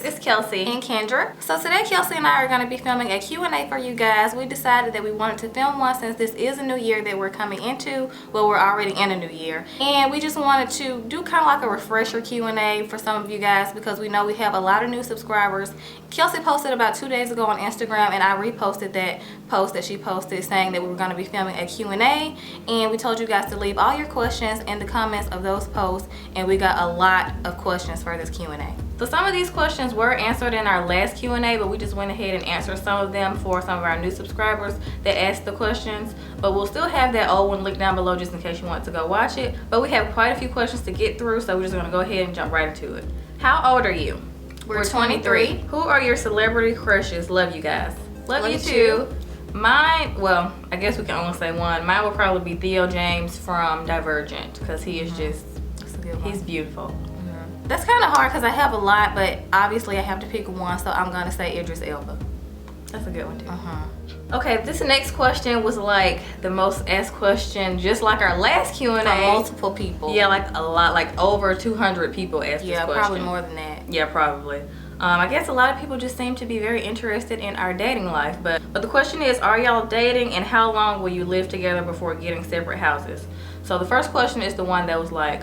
It's Kelsey and Kendra. So today Kelsey and I are going to be filming a Q&A for you guys. We decided that we wanted to film one since this is a new year that we're coming into. Well, we're already in a new year. And we just wanted to do kind of like a refresher Q&A for some of you guys because we know we have a lot of new subscribers. Kelsey posted about 2 days ago on Instagram and I reposted that post that she posted saying that we were going to be filming a Q&A, and we told you guys to leave all your questions in the comments of those posts, and we got a lot of questions for this Q&A. So some of these questions were answered in our last Q&A, but we just went ahead and answered some of them for some of our new subscribers that asked the questions. But we'll still have that old one linked down below just in case you want to go watch it. But we have quite a few questions to get through, so we're just gonna go ahead and jump right into it. How old are you? We're 23. Who are your celebrity crushes? Love you guys. Love you too. Mine, well, I guess we can only say one. Mine would probably be Theo James from Divergent because he is just, he's beautiful. That's kind of hard because I have a lot, but obviously I have to pick one, so I'm gonna say Idris Elba. That's a good one too. Okay, this next question was like the most asked question, just like our last Q&A. From multiple people. Yeah, like a lot, like over 200 people asked this question. Yeah, probably more than that. Yeah, probably. I guess a lot of people just seem to be very interested in our dating life, but the question is, are y'all dating and how long will you live together before getting separate houses? So the first question is the one that was like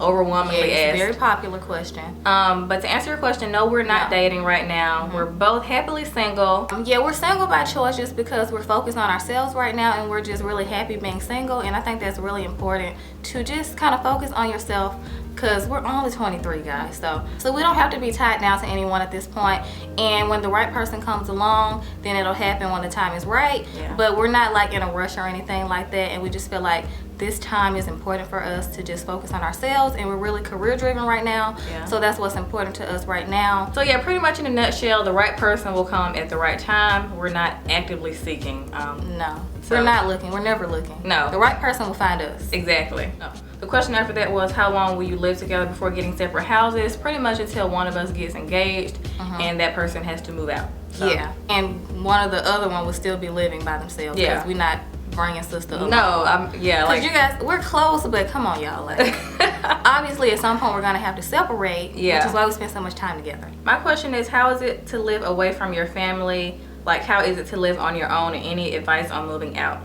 overwhelmingly asked. It's a very popular question. But to answer your question, no, we're not dating right now. We're both happily single. Yeah, we're single by choice just because we're focused on ourselves right now and we're just really happy being single, and I think that's really important to just kind of focus on yourself because we're only 23, guys, so we don't have to be tied down to anyone at this point, and when the right person comes along, then it'll happen when the time is right. But we're not like in a rush or anything like that, and we just feel like this time is important for us to just focus on ourselves, and we're really career driven right now. So that's what's important to us right now. So yeah, pretty much in a nutshell, the right person will come at the right time. We're not actively seeking. No, we're not looking. We're never looking. No, the right person will find us. Exactly. No. The question after that was, how long will you live together before getting separate houses? Pretty much until one of us gets engaged and that person has to move out. So. Yeah, and one of the other one will still be living by themselves. Yeah, we're not bringing sister along. No, yeah, like you guys, we're close, but come on, y'all. Like, obviously, at some point, we're gonna have to separate. Yeah, which is why we spend so much time together. My question is, how is it to live away from your family? Like, how is it to live on your own? And any advice on moving out?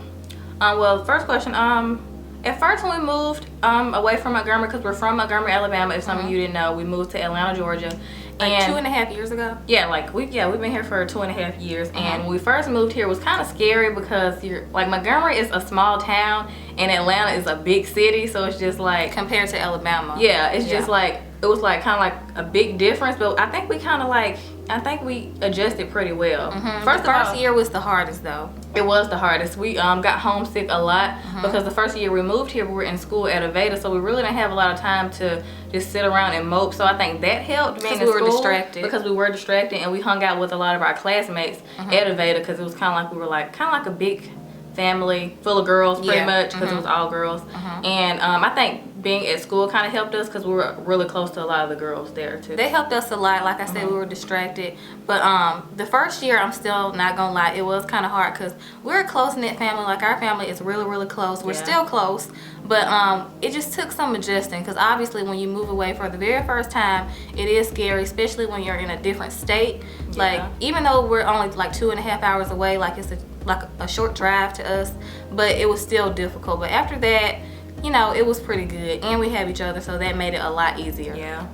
Well, the first question, at first when we moved away from Montgomery, because we're from Montgomery, Alabama, if some of you didn't know, we moved to Atlanta, Georgia. Like and 2.5 years ago? Yeah, like we've been here for 2.5 years. And when we first moved here, it was kind of scary because Montgomery is a small town and Atlanta is a big city, so it's just like compared to Alabama. Yeah, it's just like it was like kind of like a big difference, but I think we adjusted pretty well. The first year was the hardest though. It was the hardest. We got homesick a lot because the first year we moved here, we were in school at Aveda, so we really didn't have a lot of time to just sit around and mope. So I think that helped being in school. Because we were distracted, and we hung out with a lot of our classmates at Aveda because it was kind of like we were like a big family full of girls pretty much because it was all girls. And I think being at school kind of helped us because we were really close to a lot of the girls there too. They helped us a lot. Like I said, we were distracted, but the first year, I'm still not gonna lie, it was kind of hard because we're a close-knit family. Like our family is really close. We're still close, but it just took some adjusting because obviously when you move away for the very first time, it is scary, especially when you're in a different state. Like even though we're only like 2.5 hours away, like it's a short drive to us, but it was still difficult. But after that, you know, it was pretty good, and we have each other, so that made it a lot easier. Yeah.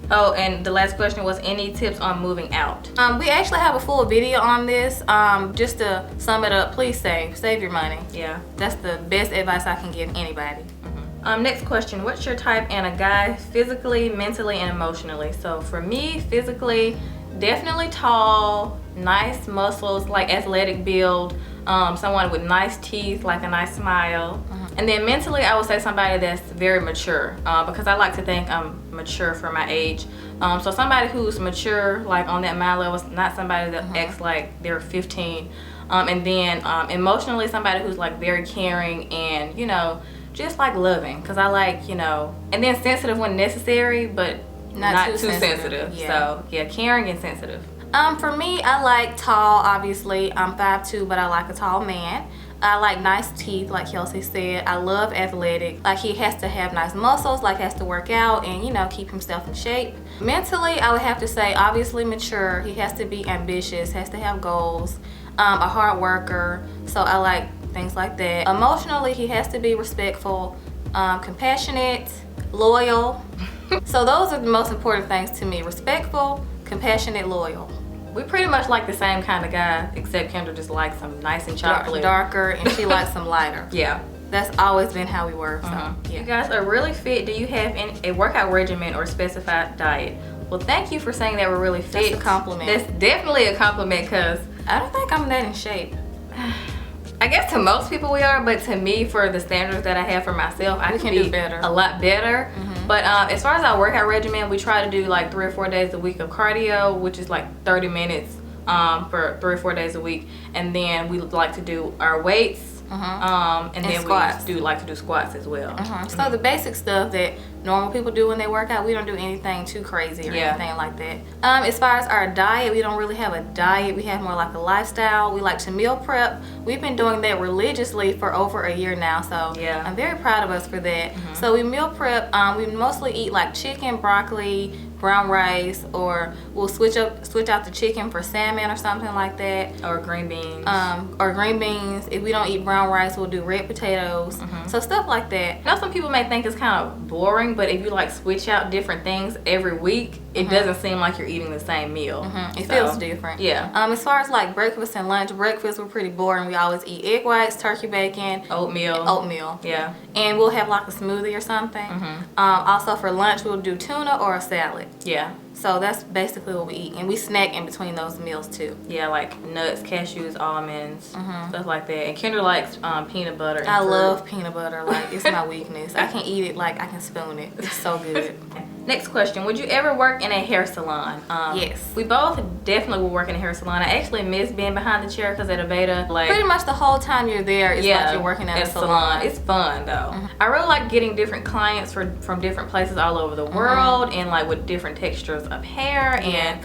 Oh, and the last question was, any tips on moving out? We actually have a full video on this. Just to sum it up, please save your money. Yeah, that's the best advice I can give anybody. Next question, what's your type and a guy physically, mentally, and emotionally? So for me, physically, definitely tall, nice muscles, like athletic build, someone with nice teeth, like a nice smile. And then mentally, I would say somebody that's very mature, because I like to think I'm mature for my age. So somebody who's mature, like on that mind level, not somebody that acts like they're 15. And then emotionally, somebody who's like very caring and, you know, just like loving, because I like, you know, and then sensitive when necessary, but not too sensitive. So yeah, caring and sensitive. For me, I like tall, obviously. I'm 5'2", but I like a tall man. I like nice teeth, like Kelsey said. I love athletic. Like, he has to have nice muscles, like has to work out and, you know, keep himself in shape. Mentally, I would have to say obviously mature. He has to be ambitious, has to have goals, a hard worker. So I like things like that. Emotionally, he has to be respectful, compassionate, loyal. So those are the most important things to me: respectful, compassionate, loyal. We pretty much like the same kind of guy, except Kendra just likes some nice and chocolate. Darker, and she likes some lighter. Yeah. That's always been how we were. So, yeah. You guys are really fit. Do you have a workout regimen or specified diet? Well, thank you for saying that we're really fit. That's a compliment. That's definitely a compliment, because I don't think I'm that in shape. I guess to most people we are, but to me, for the standards that I have for myself, I can do better. A lot better. But as far as our workout regimen, we try to do like 3 or 4 days a week of cardio, which is like 30 minutes for 3 or 4 days a week. And then we like to do our weights. And then squats. We like to do squats as well. So the basic stuff that normal people do when they work out, we don't do anything too crazy or anything like that. As far as our diet, we don't really have a diet. We have more like a lifestyle. We like to meal prep. We've been doing that religiously for over a year now, so I'm very proud of us for that. So we meal prep. We mostly eat like chicken, broccoli, brown rice, or we'll switch out the chicken for salmon or something like that, or green beans. If we don't eat brown rice, we'll do red potatoes. So stuff like that. I know some people may think it's kind of boring, but if you like switch out different things every week, it doesn't seem like you're eating the same meal. It feels different. Yeah. As far as like breakfast and lunch, breakfast we're pretty boring. We always eat egg whites, turkey bacon, oatmeal. Yeah. And we'll have like a smoothie or something. Also for lunch, we'll do tuna or a salad. Yeah. So that's basically what we eat, and we snack in between those meals too. Yeah, like nuts, cashews, almonds, stuff like that. And Kendra likes peanut butter. And I love peanut butter. Like, it's my weakness. I can eat it like I can spoon it. It's so good. Next question: would you ever work in a hair salon? Yes. We both definitely will work in a hair salon. I actually miss being behind the chair, because at Aveda, like, pretty much the whole time you're there, it's like you're working at a salon. It's fun though. I really like getting different clients from different places all over the world, and like with different textures of hair. And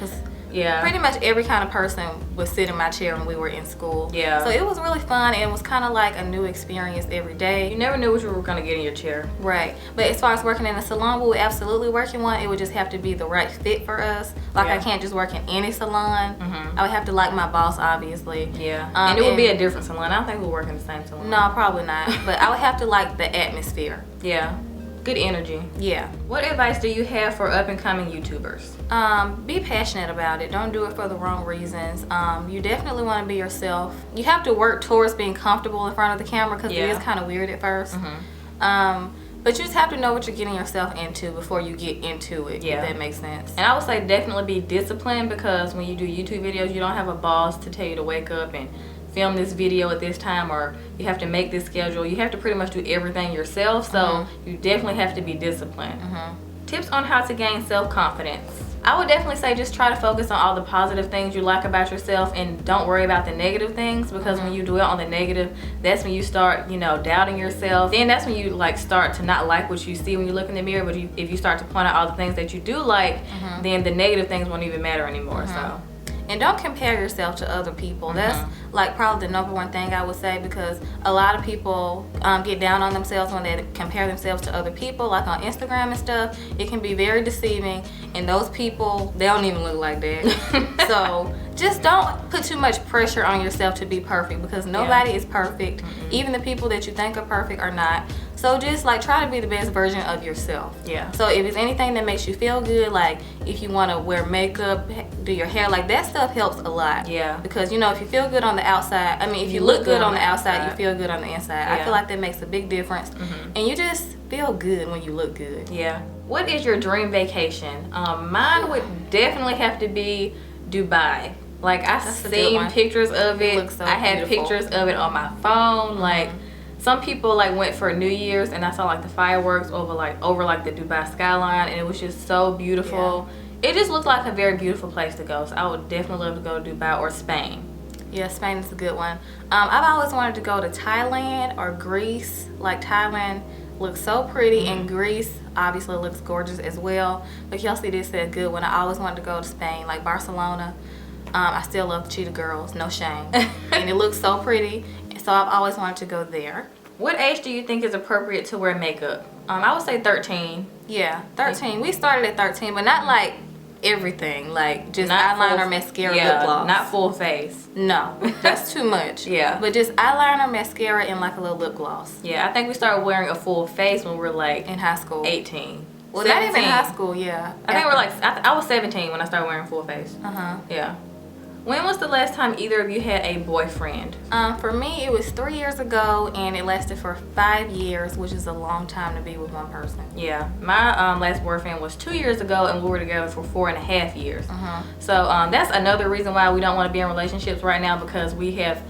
pretty much every kind of person would sit in my chair when we were in school. Yeah. So it was really fun, and it was kind of like a new experience every day. You never knew what you were gonna get in your chair. Right. But as far as working in a salon, we would absolutely work in one. It would just have to be the right fit for us. Like, I can't just work in any salon. I would have to like my boss, obviously. Yeah. And it would be a different salon. I don't think we'll work in the same salon. No, probably not. But I would have to like the atmosphere. Yeah. Good energy. Yeah. What advice do you have for up and coming YouTubers? Be passionate about it. Don't do it for the wrong reasons. You definitely want to be yourself. You have to work towards being comfortable in front of the camera, because it is kind of weird at first. But you just have to know what you're getting yourself into before you get into it, if that makes sense. And I would say definitely be disciplined, because when you do YouTube videos, you don't have a boss to tell you to wake up and film this video at this time, or you have to make this schedule. You have to pretty much do everything yourself, so you definitely have to be disciplined. Tips on how to gain self-confidence. I would definitely say just try to focus on all the positive things you like about yourself, and don't worry about the negative things, because when you dwell on the negative, that's when you start, doubting yourself. Then that's when you like start to not like what you see when you look in the mirror. But if you start to point out all the things that you do like, then the negative things won't even matter anymore. So. And don't compare yourself to other people. That's like probably the number one thing I would say, because a lot of people get down on themselves when they compare themselves to other people, like on Instagram and stuff. It can be very deceiving, and those people, they don't even look like that. So just don't put too much pressure on yourself to be perfect, because nobody is perfect. Even the people that you think are perfect are not. So just like try to be the best version of yourself. Yeah. So if it's anything that makes you feel good, like if you want to wear makeup, do your hair, like that stuff helps a lot. Yeah. Because if you feel good on the outside, if you look good on the outside, you feel good on the inside. I feel like that makes a big difference. And you just feel good when you look good. Yeah. What is your dream vacation? Mine would definitely have to be Dubai. Like, I've seen pictures of it. I had pictures of it on my phone. Like, some people like went for New Year's, and I saw like the fireworks over the Dubai skyline, and it was just so beautiful. It just looked like a very beautiful place to go. So I would definitely love to go to Dubai or Spain. Yeah, Spain is a good one. I've always wanted to go to Thailand or Greece. Like, Thailand looks so pretty, and Greece obviously looks gorgeous as well. But Kelsey did say a good one. I always wanted to go to Spain, like Barcelona. I still love Cheetah Girls, no shame. And it looks so pretty. So I've always wanted to go there. What age do you think is appropriate to wear makeup? I would say 13. Yeah, 13. We started at 13, but not like everything. Like just Not eyeliner, full, mascara, yeah, lip gloss. not full face. No, that's too much. Yeah. But just eyeliner, mascara, and like a little lip gloss. Yeah, I think we started wearing a full face when we were like In high school. 18. Well, 17. not even high school, yeah. I think we're like, I was 17 when I started wearing full face. Yeah. When was the last time either of you had a boyfriend? For me, it was 3 years ago, and it lasted for 5 years, which is a long time to be with one person. Yeah, my last boyfriend was 2 years ago, and we were together for 4.5 years. So that's another reason why we don't want to be in relationships right now, because we have,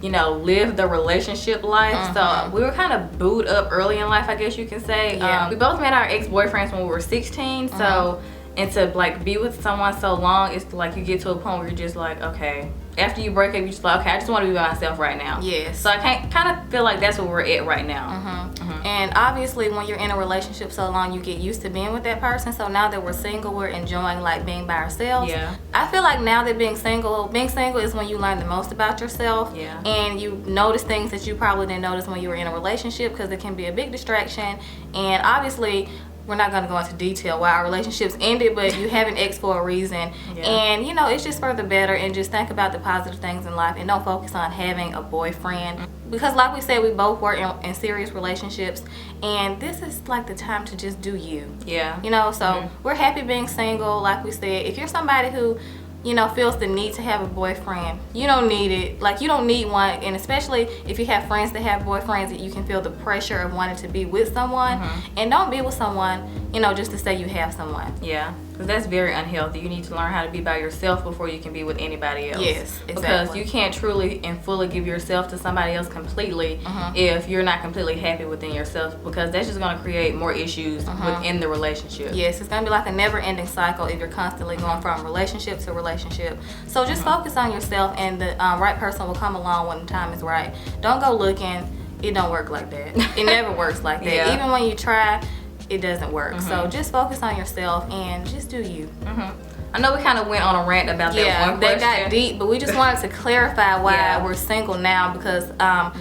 you know, lived the relationship life. So we were kind of booed up early in life, I guess you can say. Yeah. We both met our ex-boyfriends when we were 16. So, and to like be with someone so long, it's like you get to a point where you're just like, okay, after you break up, you're just like, okay, I just want to be by myself right now. Yes. So I kind of feel like that's where we're at right now. And obviously, when you're in a relationship so long, you get used to being with that person. So now that we're single, we're enjoying like being by ourselves. Yeah. I feel like now that being single is when you learn the most about yourself. Yeah. And you notice things that you probably didn't notice when you were in a relationship, because it can be a big distraction. And obviously, we're not going to go into detail why our relationships ended, but you have an ex for a reason. Yeah. And, you know, it's just for the better, and just think about the positive things in life and don't focus on having a boyfriend. Because like we said, we both were in serious relationships, and this is like the time to just do you. Yeah. You know, so we're happy being single. Like we said, if you're somebody who, you know, feels the need to have a boyfriend, you don't need it. Like, you don't need one. And especially if you have friends that have boyfriends, that you can feel the pressure of wanting to be with someone. And don't be with someone, you know, just to say you have someone. Yeah, because that's very unhealthy. You need to learn how to be by yourself before you can be with anybody else. Yes, exactly. Because you can't truly and fully give yourself to somebody else completely if you're not completely happy within yourself, because that's just going to create more issues within the relationship. Yes, it's going to be like a never-ending cycle if you're constantly going from relationship to relationship. So just focus on yourself, and the right person will come along when the time is right. Don't go looking. It don't work like that. It never works like that. Yeah. Even when you try, it doesn't work. So just focus on yourself and just do you. I know we kind of went on a rant about that one question. That got deep, but we just wanted to clarify why we're single now, because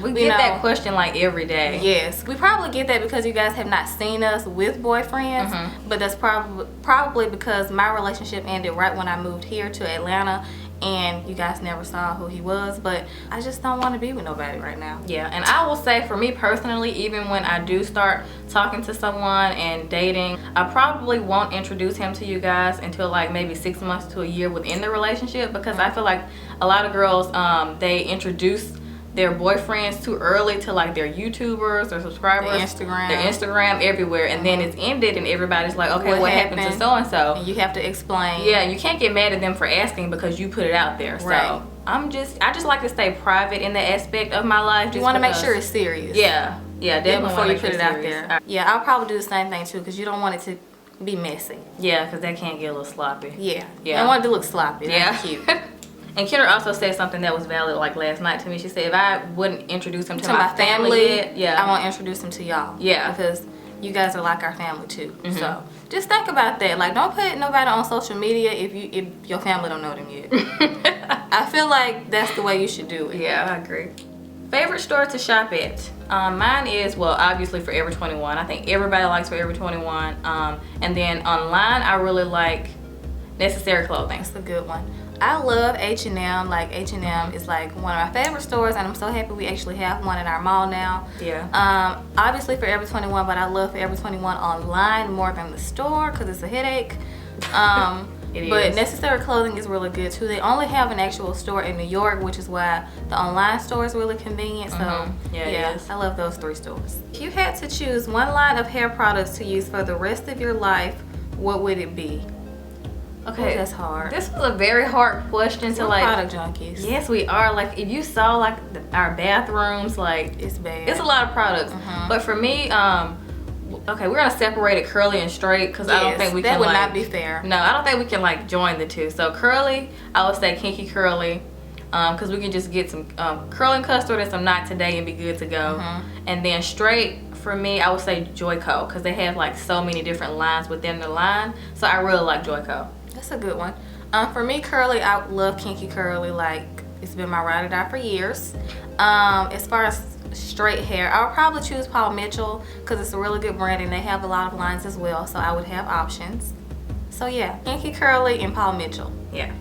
we get that question like every day. Yes, we probably get that because you guys have not seen us with boyfriends, but that's probably because my relationship ended right when I moved here to Atlanta, and you guys never saw who he was. But I just don't want to be with nobody right now. Yeah, and I will say, for me personally, even when I do start talking to someone and dating, I probably won't introduce him to you guys until like maybe 6 months to a year within the relationship, because I feel like a lot of girls, they introduce their boyfriends too early to like their YouTubers or subscribers, their Instagram, everywhere, and then it's ended and everybody's like, okay, what happened to so and so? And you have to explain. Yeah, you can't get mad at them for asking because you put it out there. Right. So I just like to stay private in that aspect of my life. You want to make sure it's serious. Yeah, definitely before you put it out there. Yeah, I'll probably do the same thing too, because you don't want it to be messy. Yeah, because that can get a little sloppy. Yeah. I don't want it to look sloppy. That's cute. And Kendra also said something that was valid like last night to me. She said if I wouldn't introduce him to my family yet, I won't introduce him to y'all. Yeah. Because you guys are like our family too. So just think about that. Like, don't put nobody on social media if your family don't know them yet. I feel like that's the way you should do it. Yeah, I agree. Favorite store to shop at? Mine is, well, obviously Forever 21. I think everybody likes Forever 21. And then online, I really like Necessary Clothing. That's a good one. I love H&M. Like, H&M is like one of my favorite stores, and I'm so happy we actually have one in our mall now. Yeah. Obviously Forever 21, but I love Forever 21 online more than the store because it's a headache. But Necessary Clothing is really good too. They only have an actual store in New York, which is why the online store is really convenient. So yeah, I love those 3 stores. If you had to choose one line of hair products to use for the rest of your life, what would it be? Okay, that's hard. This was a very hard question to like. Product junkies. Yes, we are. Like, if you saw like our bathrooms, like it's bad. It's a lot of products. But for me, okay, we're gonna separate it curly and straight because I don't think we can. That would like, not be fair. No, I don't think we can like join the two. So curly, I would say kinky curly, because we can just get some curling custard and some Not Today and be good to go. And then straight, for me, I would say Joico, because they have like so many different lines within the line. So I really like Joico. That's a good one. For me, curly, I love kinky curly. Like, It's been my ride or die for years. As far as straight hair, I would probably choose Paul Mitchell because it's a really good brand and they have a lot of lines as well, so I would have options. So yeah, Kinky Curly and Paul Mitchell. Yeah.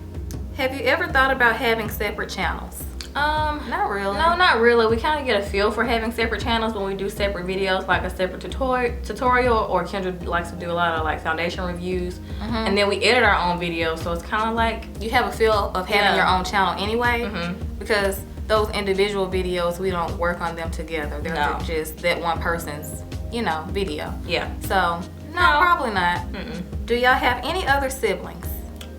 Have you ever thought about having separate channels? Not really. No, not really. We kind of get a feel for having separate channels when we do separate videos, like a separate tutorial, or Kendra likes to do a lot of like foundation reviews, and then we edit our own videos, so it's kind of like you have a feel of having your own channel anyway, because those individual videos, we don't work on them together. They're just that one person's, you know, video. Yeah. So no, probably not. Do y'all have any other siblings?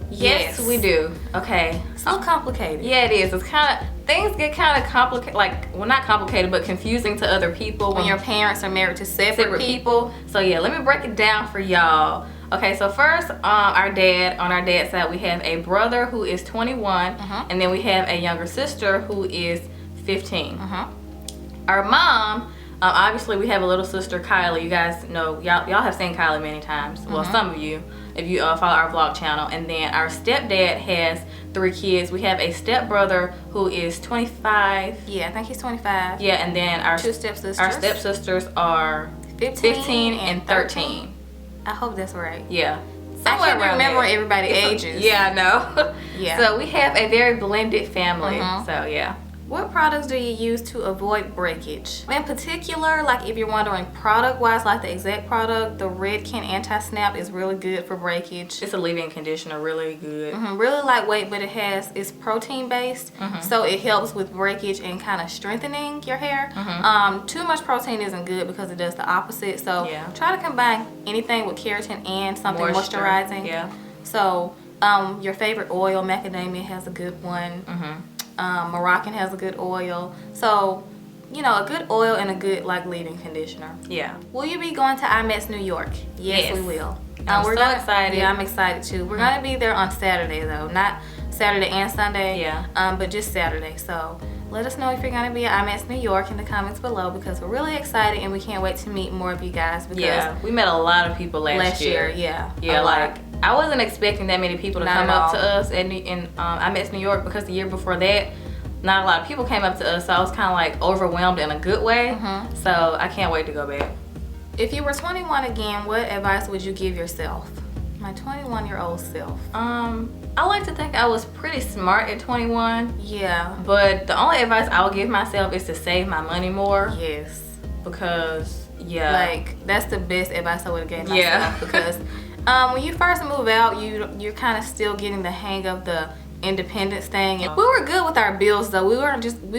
Yes, we do. Okay. It's a little complicated. Yeah, it is. It's kind of, things get kind of complicated, like, well, not complicated, but confusing to other people when your parents are married to separate people. So yeah, let me break it down for y'all. Okay, so first, on our dad's side, we have a brother who is 21, and then we have a younger sister who is 15. Our mom, obviously we have a little sister, Kylie. You guys know, y'all have seen Kylie many times. Well, some of you, if you follow our vlog channel. And then our stepdad has 3 kids. We have a stepbrother who is 25. Yeah, I think he's 25. Yeah, and then our 2 stepsisters. Our stepsisters are 15 and 13. I hope that's right. Yeah. I can't remember everybody's ages. Yeah, I know. Yeah. So we have a very blended family. So yeah. What products do you use to avoid breakage? In particular, like if you're wondering product-wise, like the exact product, the Redken Anti-Snap is really good for breakage. It's a leave-in conditioner, really good. Really lightweight, but it's protein-based, so it helps with breakage and kind of strengthening your hair. Too much protein isn't good because it does the opposite, so try to combine anything with keratin and something moisturizing. Yeah. So your favorite oil, macadamia has a good one. Moroccan has a good oil. So, you know, a good oil and a good like leave-in conditioner. Yeah. Will you be going to IMAX New York? Yes, we will. We're so excited. Yeah, I'm excited too. We're gonna be there on Saturday though, not Saturday and Sunday. Yeah. But just Saturday. So let us know if you're gonna be at IMAX New York in the comments below, because we're really excited and we can't wait to meet more of you guys. Because we met a lot of people last year. Yeah. Yeah, like I wasn't expecting that many people to come up to us in IMAX New York, because the year before that, not a lot of people came up to us, so I was kind of like overwhelmed in a good way. So I can't wait to go back. If you were 21 again, what advice would you give yourself? My 21-year-old self. I like to think I was pretty smart at 21. Yeah. But the only advice I would give myself is to save my money more. Yes. Because, like, that's the best advice I would have gave myself. Because when you first move out, you're kind of still getting the hang of the independence thing. And we were good with our bills though. We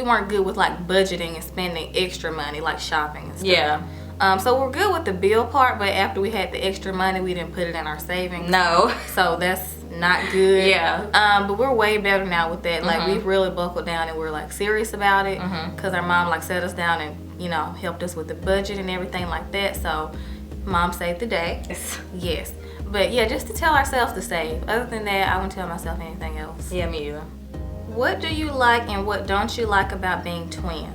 weren't good with like budgeting and spending extra money, like shopping and stuff. Yeah. So we're good with the bill part, but after we had the extra money, we didn't put it in our savings. No. So that's not good. Yeah. But we're way better now with that. Like we've really buckled down and we're like serious about it, because our mom like sat us down and, you know, helped us with the budget and everything like that. So mom saved the day. Yes. But yeah, just to tell ourselves to save. Other than that, I wouldn't tell myself anything else. Yeah, me either. What do you like and what don't you like about being twins?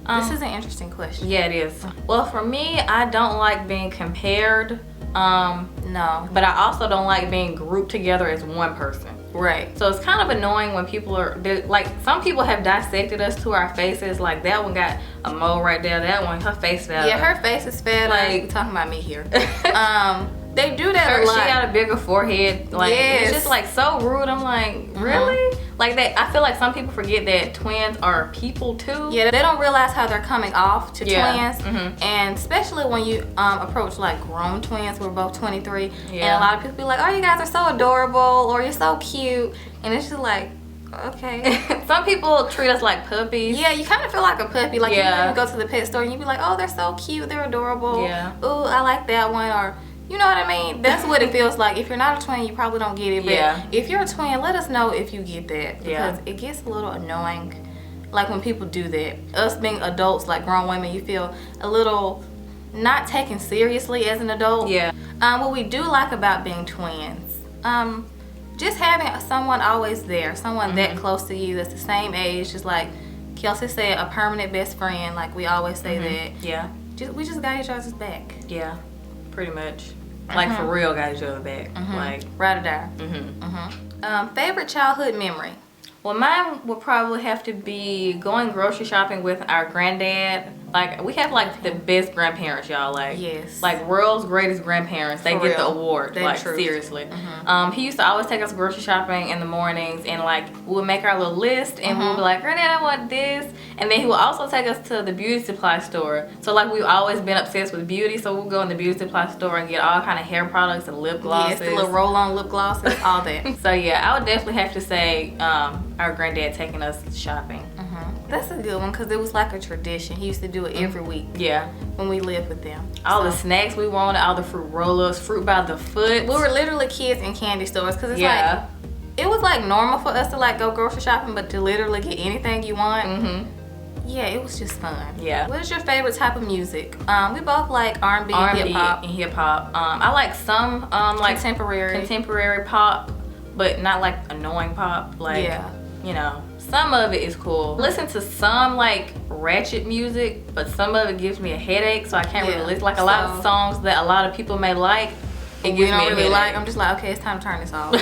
This is an interesting question. Yeah, it is. Well, for me, I don't like being compared. No. But I also don't like being grouped together as one person. Right. So it's kind of annoying when people are, like, some people have dissected us to our faces. Like, that one got a mole right there. That one, her face fell. Yeah, her face is fat. Like, talking about me here. They do that a lot. She got a bigger forehead. Like, it's just like so rude. I'm like, really? Like I feel like some people forget that twins are people too. Yeah, they don't realize how they're coming off to twins. And especially when you approach like grown twins. We're both 23. And a lot of people be like, oh, you guys are so adorable, or you're so cute. And it's just like, okay. Some people treat us like puppies. Yeah, you kind of feel like a puppy. Like you go to the pet store and you be like, oh, they're so cute, they're adorable. Yeah. Ooh, I like that one. Or you know what I mean? That's what it feels like. If you're not a twin, you probably don't get it. But if you're a twin, let us know if you get that. Because it gets a little annoying. Like when people do that. Us being adults, like grown women, you feel a little not taken seriously as an adult. Yeah. What we do like about being twins, just having someone always there. Someone that close to you that's the same age. Just like Kelsey said, a permanent best friend. Like we always say that. Yeah. We just got each other's back. Yeah. Pretty much. Like for real, got each other back. Like ride or die. Favorite childhood memory? Well, mine would probably have to be going grocery shopping with our granddad. Like, we have like the best grandparents, y'all. Like, yes, like world's greatest grandparents. They get the award. Like, seriously. He used to always take us grocery shopping in the mornings, and like we would make our little list, and we would be like, Granddad, I want this. And then he would also take us to the beauty supply store. So like we've always been obsessed with beauty, so we'll go in the beauty supply store and get all kind of hair products and lip glosses. Yes, the little roll-on lip glosses, all that. So yeah, I would definitely have to say our granddad taking us shopping. That's a good one, because it was like a tradition. He used to do it every week. Yeah. When we lived with them. All the snacks we wanted, all the fruit roll-ups, fruit by the foot. We were literally kids in candy stores, because it's like, it was like normal for us to like go grocery shopping, but to literally get anything you want. Yeah, it was just fun. Yeah. What is your favorite type of music? We both like R&B and hip-hop. I like some like contemporary pop, but not like annoying pop. Like, you know, some of it is cool. Listen to some like ratchet music, but some of it gives me a headache, so I can't really listen. Like a lot of songs that a lot of people may like, it gives me a headache. Like, I'm just like, okay, it's time to turn this off.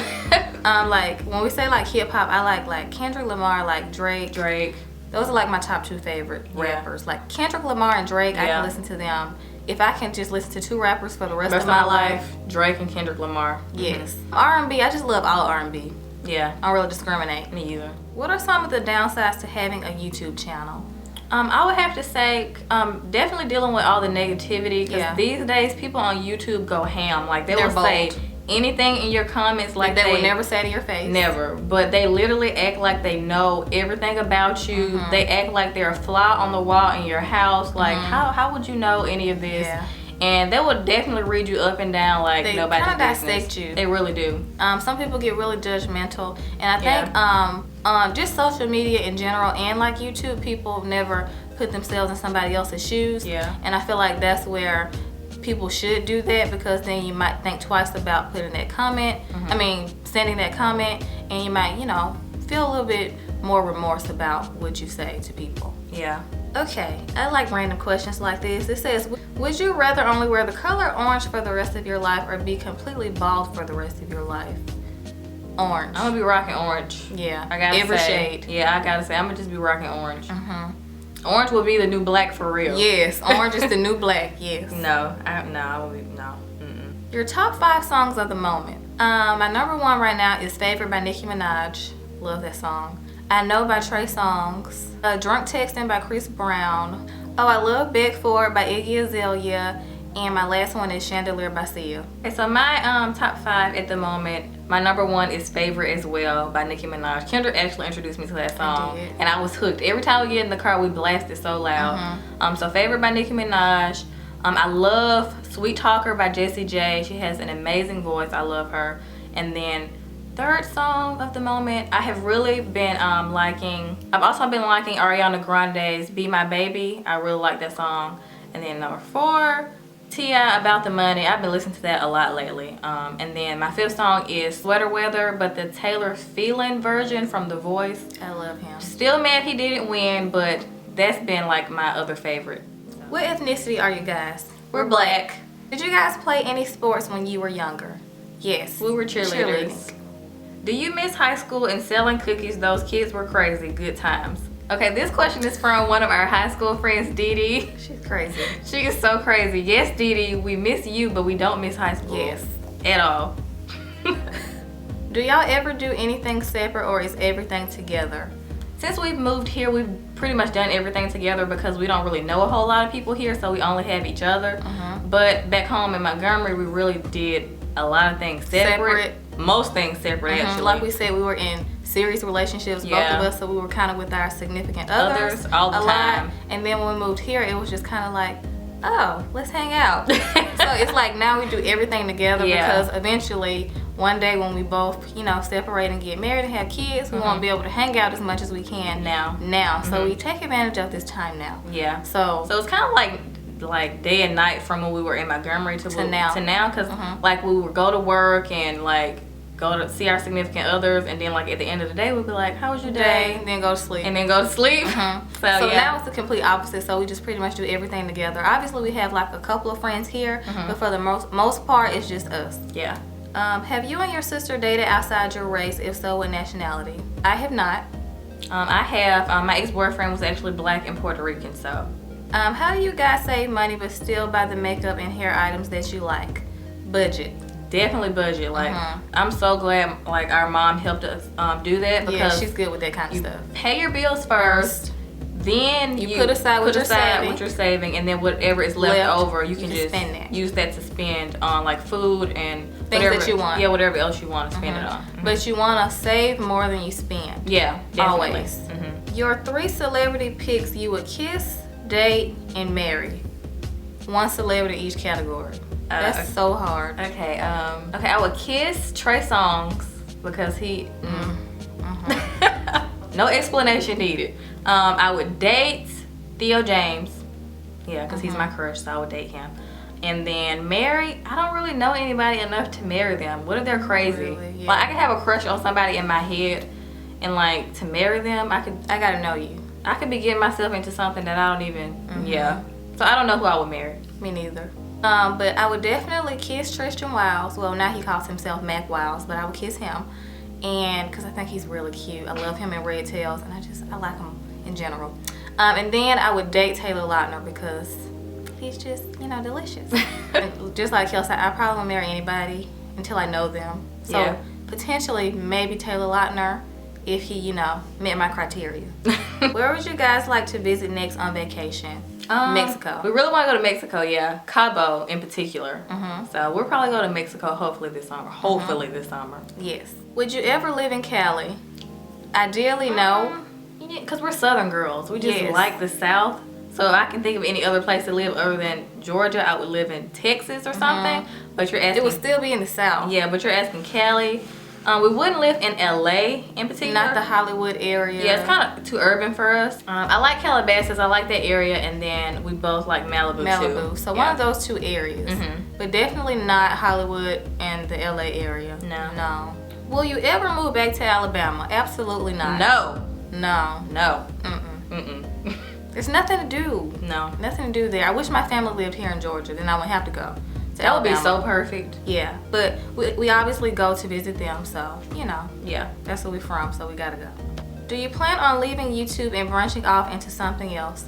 Like when we say like hip-hop, I like Kendrick Lamar, like Drake. Those are like my top 2 favorite rappers. Like Kendrick Lamar and Drake, I can listen to them. If I can just listen to 2 rappers for the rest of my life, Drake and Kendrick Lamar. Yes. R&B, I just love all R&B. Yeah. I don't really discriminate. Me either. What are some of the downsides to having a YouTube channel? I would have to say definitely dealing with all the negativity, because these days people on YouTube go ham. Like they will say anything in your comments like they would never say to your face. Never. But they literally act like they know everything about you. They act like they're a fly on the wall in your house. Like how would you know any of this? And they will definitely read you up and down like nobody's business. They dissect you. They really do. Some people get really judgmental, and I think just social media in general and like YouTube, people never put themselves in somebody else's shoes. And I feel like that's where people should do that, because then you might think twice about putting that comment. I mean, sending that comment, and you might, you know, feel a little bit more remorse about what you say to people. Okay, I like random questions like this. It says, would you rather only wear the color orange for the rest of your life, or be completely bald for the rest of your life? Orange. I'm gonna be rocking orange. Yeah, I gotta every say, shade. Yeah, I gotta say, I'm gonna just be rocking orange. Orange will be the new black for real. Yes, orange is the new black. Yes. I will be no. Your top 5 songs of the moment. My number 1 right now is "Favorite" by Nicki Minaj. Love that song. "I Know" by Trey Songz. "Drunk Texting" by Chris Brown. Oh, I love "Beg For It" by Iggy Azalea. And my last one is "Chandelier" by Sia. Okay, so my top 5 at the moment, my number 1 is "Favorite" as well by Nicki Minaj. Kendra actually introduced me to that song, and I was hooked. Every time we get in the car, we blast it so loud. So "Favorite" by Nicki Minaj. I love "Sweet Talker" by Jessie J. She has an amazing voice. I love her. And then third song of the moment, I have really been liking. I've also been liking Ariana Grande's "Be My Baby." I really like that song. And then number 4. T.I. "About the Money." I've been listening to that a lot lately. And then my 5th song is "Sweater Weather," but the Taylor Phelan version from The Voice. I love him. Still mad he didn't win, but that's been like my other favorite. What ethnicity are you guys? We're black. Did you guys play any sports when you were younger? Yes. We were cheerleaders. Do you miss high school and selling cookies? Those kids were crazy. Good times. Okay, this question is from one of our high school friends, Dee Dee. She's crazy. She is so crazy. Yes, Dee Dee, we miss you, but we don't miss high school. Yes. At all. Do y'all ever do anything separate, or is everything together? Since we've moved here, we've pretty much done everything together, because we don't really know a whole lot of people here, so we only have each other. But back home in Montgomery, we really did a lot of things separate. Most things separate, actually. Like we said, we were in serious relationships, both of us, so we were kind of with our significant others all the time. And then when we moved here, it was just kind of like, oh, let's hang out. So it's like now we do everything together, because eventually one day when we both, you know, separate and get married and have kids, we won't be able to hang out as much as we can now. So we take advantage of this time now. So it's kind of like day and night from when we were in Montgomery to now, because like we would go to work and like go to see our significant others, and then like at the end of the day we'd be like, how was your day? And then go to sleep. So now it's the complete opposite, so we just pretty much do everything together. Obviously we have like a couple of friends here, but for the most part it's just us. Have you and your sister dated outside your race? If so, what nationality? I have not. I have. My ex-boyfriend was actually black and Puerto Rican, so. How do you guys save money but still buy the makeup and hair items that you like? Budget. Definitely budget. Like, I'm so glad like our mom helped us do that, because yeah, she's good with that kind of stuff. Pay your bills first, then you put aside what you're saving, and then whatever is left over, you can just spend that. Use that to spend on like food and things whatever, that you want. Yeah, whatever else you want to spend it on. But you want to save more than you spend. Yeah, definitely. Always. Your 3 celebrity picks you would kiss, date, and marry. 1 celebrity each category. That's so hard. Okay, okay, I would kiss Trey Songz because he no explanation needed. I would date Theo James. Yeah, because he's my crush, so I would date him. And then marry, I don't really know anybody enough to marry them. What if they're crazy? Really, yeah. Like, I could have a crush on somebody in my head, and like to marry them, I gotta know you. I could be getting myself into something that I don't even, yeah. So I don't know who I would marry. Me neither. But I would definitely kiss Tristan Wiles. Well, now he calls himself Mac Wiles, but I would kiss him. And because I think he's really cute. I love him in Red Tails, and I like him in general. And then I would date Taylor Lautner because he's just, you know, delicious. And just like KELSEY, I probably won't marry anybody until I know them. So potentially maybe Taylor Lautner if he, you know, met my criteria. Where would you guys like to visit next on vacation? Mexico. We really want to go to Mexico, yeah. Cabo in particular. So we'll probably go to Mexico hopefully this summer. Yes. Would you ever live in Cali? Ideally, no. Yeah, because we're Southern girls. We just like the South. So if I can think of any other place to live other than Georgia, I would live in Texas or something. But you're asking... It would still be in the South. Yeah, but you're asking Cali. We wouldn't live in LA in particular. Not the Hollywood area. Yeah, it's kind of too urban for us. I like Calabasas. I like that area. And then we both like Malibu too. So one of those 2 areas. But definitely not Hollywood and the LA area. No. Will you ever move back to Alabama? Absolutely not. No. There's nothing to do. No. Nothing to do there. I wish my family lived here in Georgia. Then I wouldn't have to go. That would be so perfect. Yeah, but we obviously go to visit them, so, you know. Yeah. That's where we're from, so we gotta go. Do you plan on leaving YouTube and branching off into something else?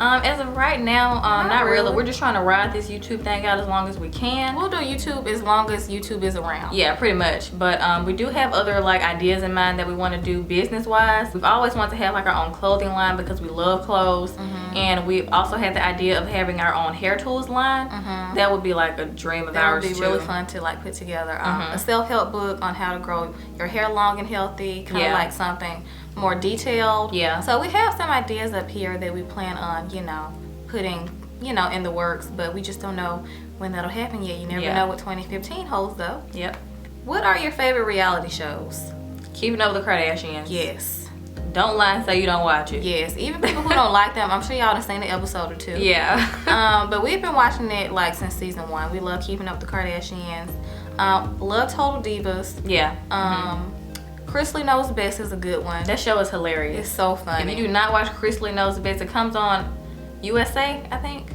As of right now, not really. We're just trying to ride this YouTube thing out as long as we can. We'll do YouTube as long as YouTube is around. Yeah, pretty much. But we do have other like ideas in mind that we want to do business-wise. We've always wanted to have like our own clothing line because we love clothes. And we've also had the idea of having our own hair tools line. That would be like a dream of ours too. That would be really fun to like put together. A self-help book on how to grow your hair long and healthy. Kind of like something more detailed. Yeah. So we have some ideas up here that we plan on, you know, putting, you know, in the works, but we just don't know when that'll happen yet. You never know what 2015 holds though. Yep. What are your favorite reality shows? Keeping Up with the Kardashians. Yes. Don't lie and say you don't watch it. Yes. Even people who don't like them, I'm sure y'all have seen an episode or 2. Yeah. But we've been watching it like since season 1. We love Keeping Up with the Kardashians. Love Total Divas. Yeah. Chrisley Knows Best is a good one. That show is hilarious. It's so funny. If you do not watch Chrisley Knows Best, it comes on USA, I think.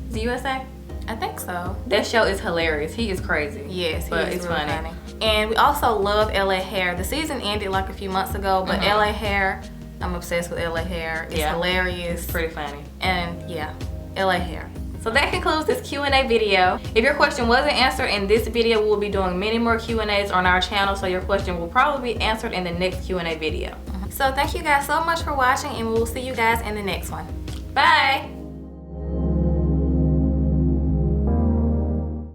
Is it USA? I think so. That show is hilarious. He is crazy. Yes, but it's really funny. And we also love LA Hair. The season ended like a few months ago, but LA Hair, I'm obsessed with LA Hair. It's hilarious. It's pretty funny. And yeah, LA Hair. So that concludes this Q&A video. If your question wasn't answered in this video, we'll be doing many more Q&As on our channel, so your question will probably be answered in the next Q&A video. So thank you guys so much for watching, and we'll see you guys in the next one. Bye!